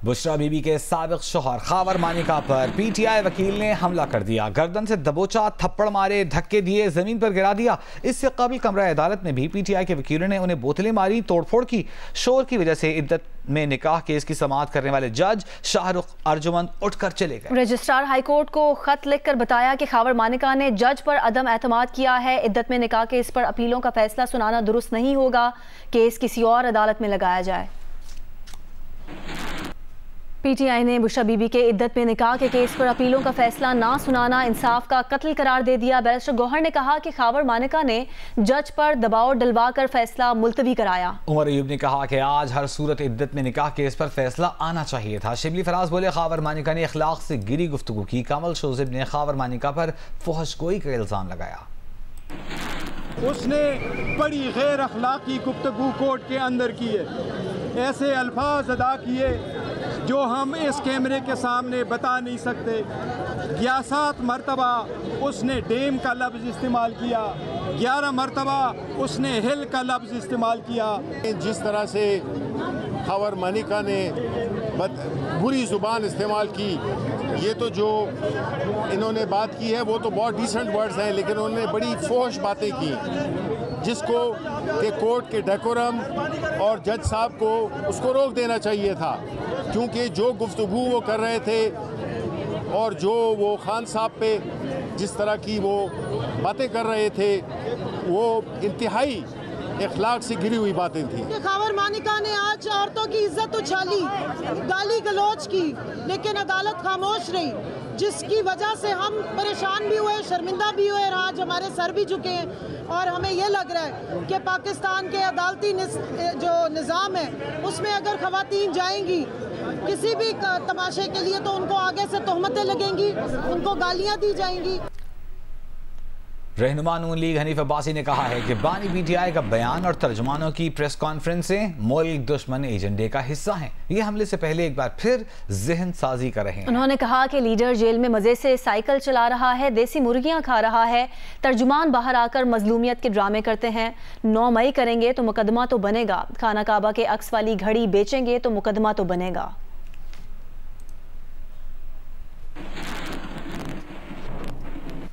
बुशरा बीबी के साबिक शोहर खावर मानिका पर पीटीआई वकील ने हमला कर दिया। गर्दन से दबोचा, थप्पड़ मारे, धक्के दिए, जमीन पर गिरा दिया। इससे कबल कमरा अदालत में भी पीटीआई के वकीलों ने उन्हें बोतलें मारी, तोड़फोड़ की। शोर की वजह से इद्दत में निकाह केस की समाअत करने वाले जज शाहरुख अर्जुमंद उठकर चले गए। रजिस्ट्रार हाईकोर्ट को खत लिखकर बताया कि खावर मानिका ने जज पर अदम एतमाद किया है। इद्दत में निकाह केस पर अपीलों का फैसला सुनाना दुरुस्त नहीं होगा। केस किसी और अदालत में लगाया जाए। पीटीआई ने बुशरा बीबी के इद्दत में निकाह के केस पर अपीलों का फैसला ना सुनाना इंसाफ का कत्ल करार दे दिया। बैरिस्टर गौहर ने कहा कि खावर मानिका ने जज पर दबाव डलवाकर फैसला मुलतवी कराया। उमर अयूब ने कहा कि आज हर सूरत इद्दत में निकाह केस पर फैसला आना चाहिए था। शिबली फराज बोले, खावर मानिका ने अखलाक से गिरी गुफ्तगू की। कमल शोजिब ने खावर मानिका पर फहशगोई का इल्जाम लगाया। उसने बड़ी गैर अखलाकी गुफ्तगू कोर्ट के अंदर की है, ऐसे अल्फाज अदा किए जो हम इस कैमरे के सामने बता नहीं सकते। 11 मरतबा उसने डेम का लफ्ज़ इस्तेमाल किया, 11 मरतबा उसने हिल का लफ्ज़ इस्तेमाल किया। जिस तरह से खावर मानिका ने बुरी ज़ुबान इस्तेमाल की, ये तो जो इन्होंने बात की है वो तो बहुत डिसेंट वर्ड्स हैं, लेकिन उन्होंने बड़ी फोश बातें की जिसको कि कोर्ट के डेकोरम और जज साहब को उसको रोक देना चाहिए था, क्योंकि जो गुफ्तगू वो कर रहे थे और जो वो खान साहब पे जिस तरह की वो बातें कर रहे थे वो इंतहाई अखलाक से गिरी हुई बातें थी। खावर मानिका ने आज औरतों की इज्जत उछाली, गाली गलौज की, लेकिन अदालत खामोश रही, जिसकी वजह से हम परेशान भी हुए, शर्मिंदा भी हुए और आज हमारे सर भी झुके हैं। और हमें ये लग रहा है कि पाकिस्तान के अदालती जो निज़ाम है उसमें अगर ख़वातीन जाएंगी किसी भी तमाशे के लिए तो उनको आगे से तोहमतें लगेंगी, उनको गालियाँ दी जाएंगी। रहनुमा नून लीग हनीफ अब्बासी ने कहा है कि बानी पीटीआई का बयान और तर्जुमानों की प्रेस कॉन्फ्रेंसें मुल्क दुश्मन एजेंडे का हिस्सा हैं। ये हमले से पहले एक बार फिर जहन साजी कर रहे हैं। उन्होंने कहा कि लीडर जेल में मजे से साइकिल चला रहा है, देसी मुर्गियां खा रहा है, तर्जुमान बाहर आकर मजलूमियत के ड्रामे करते हैं। 9 मई करेंगे तो मुकदमा तो बनेगा, खाना काबा के अक्स वाली घड़ी बेचेंगे तो मुकदमा तो बनेगा।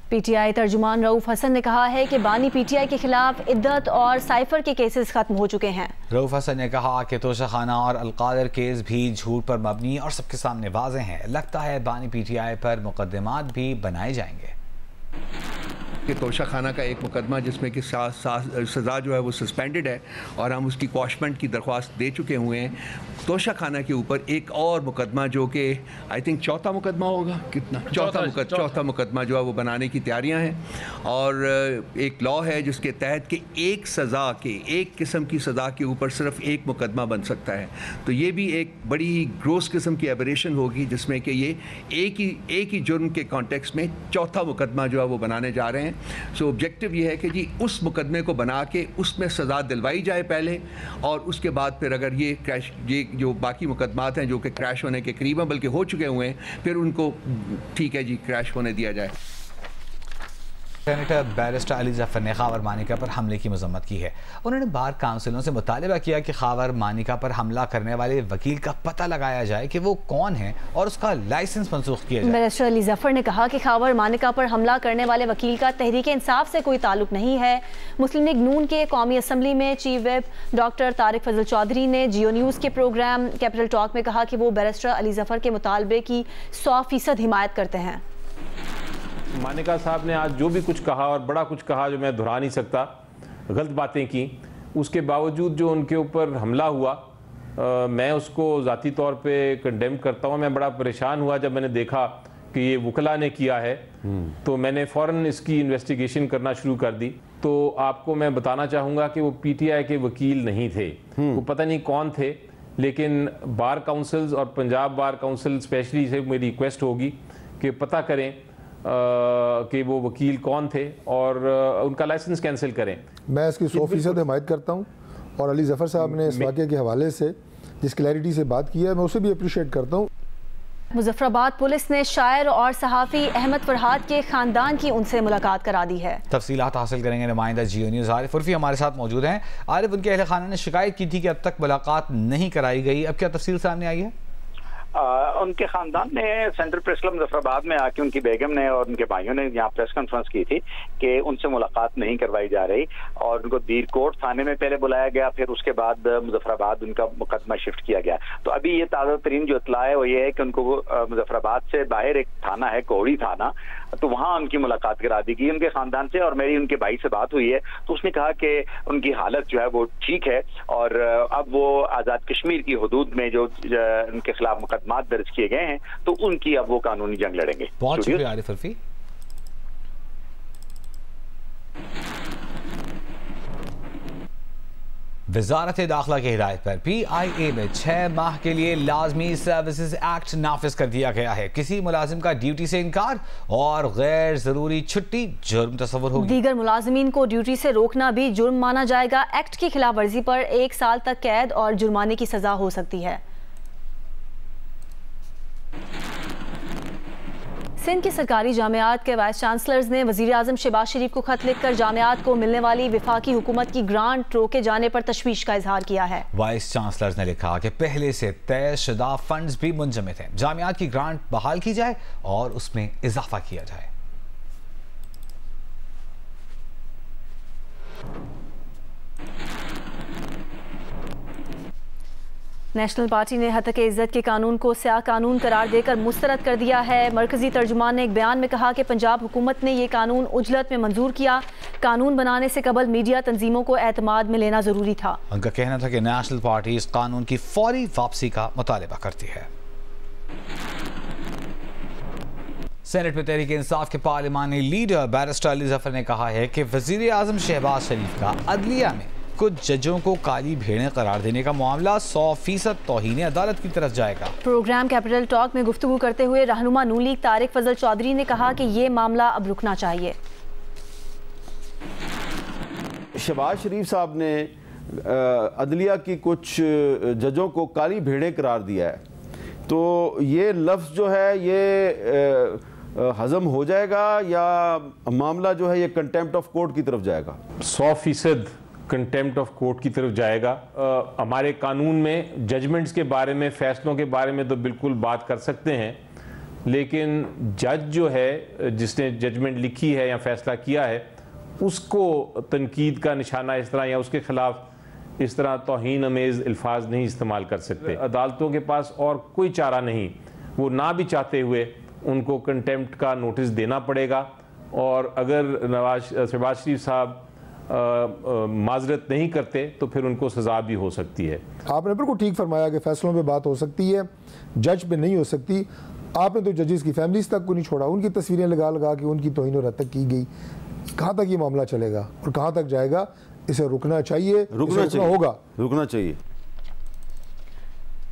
पीटीआई तर्जुमान रऊफ हसन ने कहा है कि बानी पीटीआई के खिलाफ इद्दत और साइफर के केसेस खत्म हो चुके हैं। रऊफ हसन ने कहा कि तोशाखाना और अलकादर केस भी झूठ पर मबनी और सबके सामने वाज़ेह है। लगता है बानी पीटीआई पर मुकदमात भी बनाए जाएंगे। कि तोशाखाना का एक मुकदमा जिसमें कि सज़ा जो है वो सस्पेंडेड है और हम उसकी क्वाशमेंट की दरख्वास्त दे चुके हुए हैं। तोशाखाना के ऊपर एक और मुकदमा जो कि आई थिंक चौथा मुकदमा होगा, कितना चौथा मुकदमा जो है वो बनाने की तैयारियां हैं। और एक लॉ है जिसके तहत कि एक सज़ा के एक किस्म की सज़ा के ऊपर सिर्फ एक मुकदमा बन सकता है। तो ये भी एक बड़ी ग्रोस किस्म की एबरेशन होगी जिसमें कि ये एक ही जुर्म के कॉन्टेक्स्ट में चौथा मुकदमा जो है वो बनाने जा रहे हैं। सो ऑब्जेक्टिव ये है कि जी उस मुकदमे को बना के उसमें सज़ा दिलवाई जाए पहले, और उसके बाद फिर अगर ये जो बाकी मुकदमात हैं जो कि क्रैश होने के करीब हैं बल्कि हो चुके हुए हैं, फिर उनको ठीक है जी क्रैश होने दिया जाए। सेनेटर बैरिस्टर अली जफर ने खावर मानिका पर हमले की मजम्मत की है। उन्होंने बार काउंसिलों से मुतालिबा किया कि खावर मानिका पर हमला करने वाले वकील का पता लगाया जाए कि वो कौन है और उसका लाइसेंस मनसूख किया जाए। बैरिस्टर अली जफर ने कहा कि खावर मानिका पर हमला करने वाले वकील का तहरीक इंसाफ से कोई ताल्लुक नहीं है। मुस्लिम लीग नून के कौमी असम्बली में चीफ विप डॉक्टर तारिक फजल चौधरी ने जियो न्यूज़ के प्रोग्राम कैपिटल टॉक में कहा कि वो बैरिस्टर अली जफर के मुतालबे की 100% हिमायत करते हैं। मानिका साहब ने आज जो भी कुछ कहा और बड़ा कुछ कहा जो मैं दोहरा नहीं सकता, गलत बातें की, उसके बावजूद जो उनके ऊपर हमला हुआ मैं उसको ज़ाती तौर पे कंडेम करता हूँ। मैं बड़ा परेशान हुआ जब मैंने देखा कि ये वकला ने किया है, तो मैंने फ़ौरन इसकी इन्वेस्टिगेशन करना शुरू कर दी। तो आपको मैं बताना चाहूँगा कि वो पीटीआई के वकील नहीं थे, वो पता नहीं कौन थे, लेकिन बार काउंसिल्स और पंजाब बार काउंसिल स्पेशली से मेरी रिक्वेस्ट होगी कि पता करें कि वो वकील कौन थे और उनका लाइसेंस कैंसिल करें। मैं इसकी 100% हिमायत करता हूँ और अली जफ़र साहब ने इस वाक़े के हवाले से जिस क्लैरिटी से बात की है मैं उसे भी अप्रिशिएट करता हूँ। मुजफ्फराबाद पुलिस ने शायर और सहाफ़ी अहमद फरहाद के ख़ानदान की उनसे मुलाकात करा दी है। तफसीलात हासिल करेंगे नुमाइंदा जियो न्यूज़ आरिफ उर्फी हमारे साथ मौजूद हैं। आरिफ, उनके अहल खाना ने शिकायत की थी कि अब तक मुलाकात नहीं कराई गई, अब क्या तफसील सामने आई है? उनके खानदान ने सेंट्रल प्रेस क्लब मुजफ्फराबाद में आके उनकी बेगम ने और उनके भाइयों ने यहाँ प्रेस कॉन्फ्रेंस की थी कि उनसे मुलाकात नहीं करवाई जा रही, और उनको दीरकोट थाने में पहले बुलाया गया, फिर उसके बाद मुजफ्फराबाद उनका मुकदमा शिफ्ट किया गया। तो अभी ये ताज़ा तरीन जो इत्तला है वो ये है कि उनको मुजफ्फराबाद से बाहर एक थाना है, कोहड़ी थाना, तो वहाँ उनकी मुलाकात करा दी गई उनके खानदान से। और मेरी उनके भाई से बात हुई है तो उसने कहा कि उनकी हालत जो है वो ठीक है, और अब वो आज़ाद कश्मीर की हदूद में जो उनके खिलाफ मुकदमात दर्ज किए गए हैं तो उनकी अब वो कानूनी जंग लड़ेंगे। बहुत शुक्रिया आरिफ रफी। वजारत दाखिला की हिदायत पर PIA में 6 माह के लिए लाजमी सर्विसेज एक्ट नाफिज कर दिया गया है। किसी मुलाजिम का ड्यूटी से इनकार और गैर जरूरी छुट्टी जुर्म तस्वर होगी। दीगर मुलाजिमीन को ड्यूटी से रोकना भी जुर्म माना जाएगा। एक्ट की खिलाफ वर्जी पर 1 साल तक कैद और जुर्माने की सजा हो सकती है। सिंध की सरकारी जामियात के वाइस चांसलर्स ने वज़ीर आज़म शहबाज शरीफ को खत लिखकर जामियात को मिलने वाली विफाकी हुकूमत की ग्रांट रोके जाने पर तशवीश का इजहार किया है। वाइस चांसलर्स ने लिखा कि पहले से तय शुदा फंड्स भी मुंजमद हैं, जामियात की ग्रांट बहाल की जाए और उसमें इजाफा किया जाए। नेशनल पार्टी ने हतक इज्जत के कानून को स्याह कानून करार देकर मुस्तरद कर दिया है। मरकजी तर्जुमान ने एक बयान में कहा कि पंजाब हुकूमत ने ये कानून उजलत में मंजूर किया। कानून बनाने से कबल मीडिया तंजीमों को एतमाद में लेना जरूरी था। उनका कहना था कि नेशनल पार्टी इस कानून की फौरी वापसी का मुतालिबा करती है। सेनेट में तहरीक इंसाफ के पार्लिमानी लीडर बैरिस्टर अली जफर ने कहा है कि वजीर आजम शहबाज शरीफ का अदलिया में कुछ जजों को काली भेड़ें करार देने का मामला 100% तौहीन अदालत की तरफ जाएगा। प्रोग्राम कैपिटल टॉक में गुफ्तगू करते हुए रहनुमा नून लीग तारिक फजल चौधरी ने कहा कि ये मामला अब रुकना चाहिए। शहबाज शरीफ साहब ने अदलिया की कुछ जजों को काली भेड़ें करार दिया है, तो ये लफ्ज़ जो है ये हजम हो जाएगा या मामला जो है ये कंटेम्प्ट ऑफ कोर्ट की तरफ जाएगा? 100% कंटेम्प्ट ऑफ कोर्ट की तरफ जाएगा। हमारे कानून में जजमेंट्स के बारे में, फैसलों के बारे में तो बिल्कुल बात कर सकते हैं, लेकिन जज जो है जिसने जजमेंट लिखी है या फैसला किया है उसको तनकीद का निशाना इस तरह या उसके खिलाफ इस तरह तौहीन अमेज़ अल्फाज नहीं इस्तेमाल कर सकते। अदालतों के पास और कोई चारा नहीं, वो ना भी चाहते हुए उनको कंटेम्प्ट का नोटिस देना पड़ेगा, और अगर शहबाज शरीफ साहब माजरत नहीं करते तो फिर उनको सजा भी हो सकती है। आपने बिल्कुल ठीक फरमाया कि फैसलों पे बात हो सकती है, जज पे नहीं हो सकती। आपने तो जजेस की फैमिलीज तक को नहीं छोड़ा, उनकी तस्वीरें लगा लगा के उनकी तौहीन और हत्या की गई। कहाँ तक ये मामला चलेगा और कहाँ तक जाएगा? इसे रुकना चाहिए, रुकना चाहिए।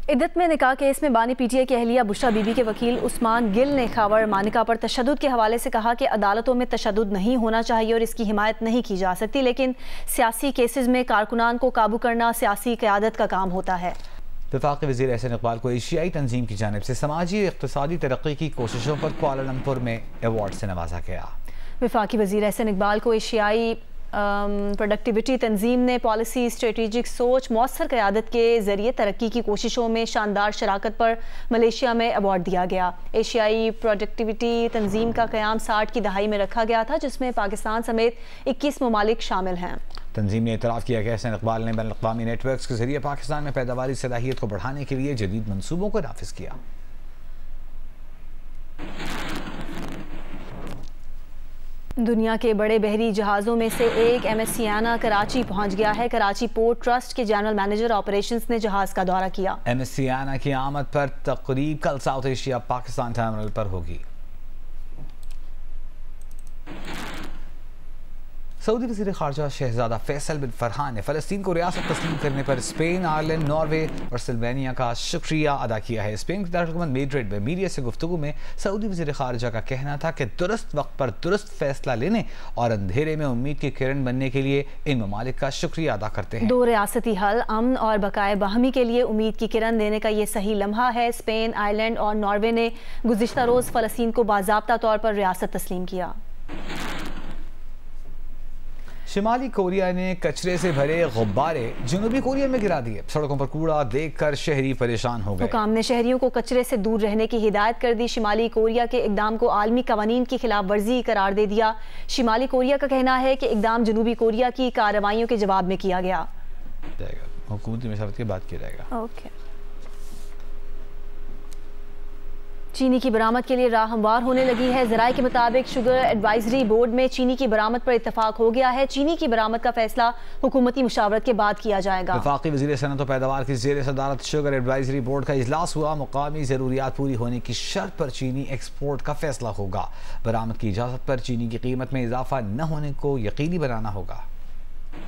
इद्दत में निकाह केस में बानी PTI की अहलिया बुशरा बीबी के वकील उस्मान गिल ने खावर मानिका पर तशद्दुद के हवाले से कहा कि अदालतों में तशद्दुद नहीं होना चाहिए और इसकी हिमायत नहीं की जा सकती, लेकिन सियासी केसेस में कारकुनान को काबू करना सियासी क़यादत का काम होता है। वफाकी वज़ीर एहसन इकबाल को एशियाई तंजीम की जानिब से समाजी और इक़्तिसादी तरक्की की कोशिशों पर कुआलालंपुर में अवार्ड से नवाजा गया। वफाकी वज़ीर एहसन इकबाल को एशियाई प्रोडक्टिविटी तंजीम ने पॉलिसी, स्ट्रेटेजिक सोच, मौसर क़यादत के ज़रिए तरक्की की कोशिशों में शानदार शराकत पर मलेशिया में अवार्ड दिया गया। एशियाई प्रोडक्टिविटी तंजीम का क़याम 60 की दहाई में रखा गया था, जिसमें पाकिस्तान समेत 21 ममालिक शामिल हैं। तंजीम ने इतराफ़ किया कि एहसन इकबाल ने बैनुल-अक़वामी नेटवर्क्स के ज़रिए पाकिस्तान में पैदावारी सलाहियत को बढ़ाने के लिए जदीद मनसूबों को नाफिज किया। दुनिया के बड़े बहरी जहाज़ों में से एक MS सियाना कराची पहुंच गया है। कराची पोर्ट ट्रस्ट के जनरल मैनेजर ऑपरेशंस ने जहाज़ का दौरा किया। MS सियाना की आमद पर तकरीब कल साउथ एशिया पाकिस्तान टर्मिनल पर होगी। सऊदी वज़ीर ख़ारजा शहज़ादा फैसल बिन फरहान ने फ़लस्तीन को रियासत तस्लीम करने पर स्पेन, आयरलैंड, नॉर्वे और सिल्वेनिया का शुक्रिया अदा किया है। स्पेन की दारकूमत मैड्रिड में मीडिया से गुफ्तगू में सऊदी वज़ीर ख़ारजा का कहना था कि दुरुस्त वक्त पर दुरुस्त फैसला लेने और अंधेरे में उम्मीद की किरण बनने के लिए इन ममालिक का शुक्रिया अदा करते हैं। 2 रियासती हल, अमन और बकाए बाहमी के लिए उम्मीद की किरण देने का ये सही लम्हा है। स्पेन, आयरलैंड और नॉर्वे ने गुज़िश्ता रोज़ फ़लस्तीन को बाज़ाब्ता तौर पर रियासत तस्लीम किया। शिमाली कोरिया ने कचरे से भरे गुब्बारे जनूबी कोरिया में गिरा दिए। सड़कों पर कूड़ा देखकर शहरी परेशान हो गए। हुकाम ने शहरियों को कचरे से दूर रहने की हिदायत कर दी। शिमाली कोरिया के इकदाम को आलमी कवानीन की खिलाफ वर्जी करार दे दिया। शिमाली कोरिया का कहना है कि इकदाम जनूबी कोरिया की कार्रवाइयों के जवाब में किया गया। हुकूमती मशवरत के बाद किया जाएगा। ओके। चीनी की बरामद के लिए राह हमवार होने लगी है। ज़राए के मुताबिक शुगर एडवाइजरी बोर्ड में चीनी की बरामद पर इत्तफाक हो गया है। चीनी की बरामद का फैसला हुकूमती मुशावरत के बाद किया जाएगा। वफाकी वज़ीर सनअत व पैदावार की ज़ेर सदारत शुगर एडवाइजरी बोर्ड का इजलास हुआ। मुकामी ज़रूरियात पूरी होने की शर्त पर चीनी एक्सपोर्ट का फैसला होगा। बरामद की इजाज़त पर चीनी की कीमत में इजाफा न होने को यकीनी बनाना होगा।